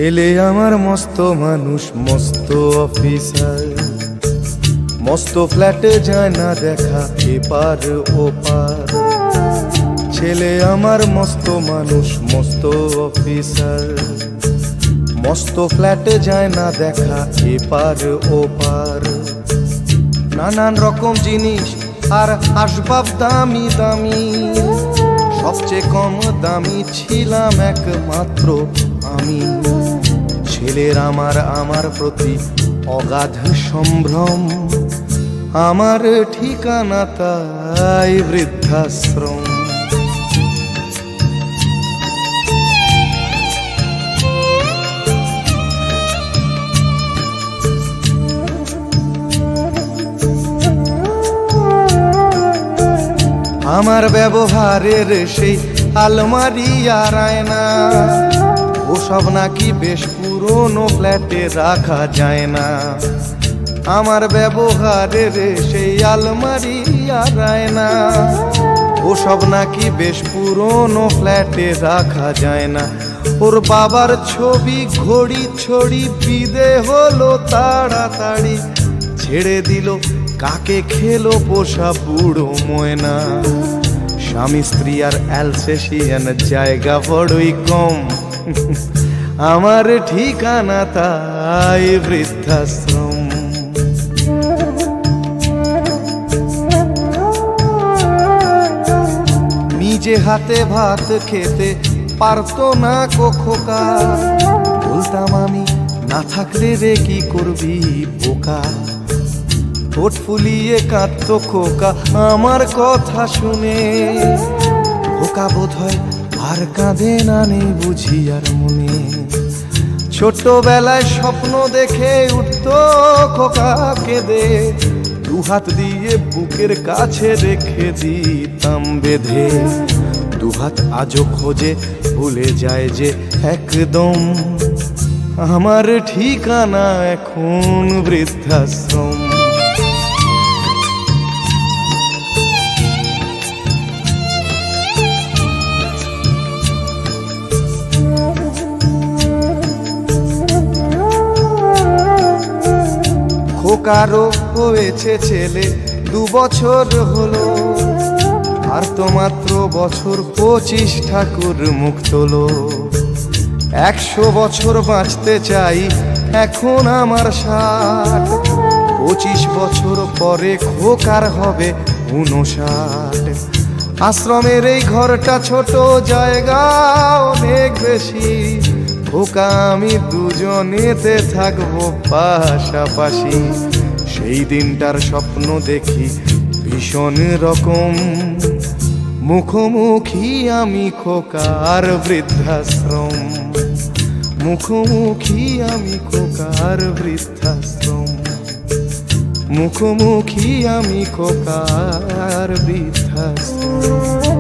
ছেলে আমার মস্ত মানুষ, মস্ত অফিসার, মস্ত ফ্ল্যাটে যায় না দেখা এপার ওপার। ছেলে আমার মস্ত মানুষ, মস্ত অফিসার, মস্ত ফ্ল্যাটে যায় না দেখা এপার ওপার। নানান রকম জিনিস আর আসবাব দামি দামি, সবচেয়ে কম দামি ছিলাম একমাত্র আমি। ছেলের আমার প্রতি অগাধ সম্ভ্রম, আমার ঠিকানা তাই বৃদ্ধাশ্রম। আমার ব্যবহারের সেই আলমারি আর আয়না, ওসব নাকি বেশ পুরনো ফ্ল্যাটে রাখা যায় না। আমার ব্যবহারের সেই আলমারি আর আয়না, ওসব নাকি বেশ পুরনো ফ্ল্যাটে রাখা যায় না। ওর বাবার ছবি ঘড়ি ছড়ি বিদে হলো তাড়াতাড়ি, ছেড়ে দিল কাকে খেলো পোষা বুড়ো ময়না। স্বামী স্ত্রী আর অ্যালসেশিয়ান জায়গা বড়ই কম, আমার ঠিকানা তাই বৃদ্ধাশ্রম। নিজে হাতে ভাত খেতে পারতো না খোকা, বলতাম আমি না থাকলে রে কি করবি বোকা। ঠোঁট ফুলিয়ে কাঁদতো খোকা আমার কথা শুনে, খোকা বোধ হয় আর কাঁদে না, নেই বুঝি আর মনে। ছোটবেলায় স্বপ্ন দেখে উঠতো খোকা কেঁদে, দুহাত দিয়ে বুকের কাছে রেখে দিতাম বেঁধে। দুহাত আজও খোঁজে ভুলে যায় যে একদম, আমার ঠিকানা এখন বৃদ্ধাশ্রম। খোকারও হয়েছে ছেলে 2 বছর হলো, আর তো মাত্র বছর 25 ঠাকুর মুখ তোলো। 100 বছর বাঁচতে চাই এখন আমার 60, 25 বছর পরে খোকার হবে 59। আশ্রমের এই ঘরটা ছোট, জায়গা অনেক বেশি, খোকা আমি দুজনেতে থাকবো পাশাপাশি। সেই দিনটার স্বপ্ন দেখি ভীষণ রকম, মুখোমুখি আমি খোকার বৃদ্ধাশ্রম। মুখোমুখি আমি খোকার বৃদ্ধাশ্রম, মুখোমুখি আমি খোকার বৃদ্ধাশ্রম।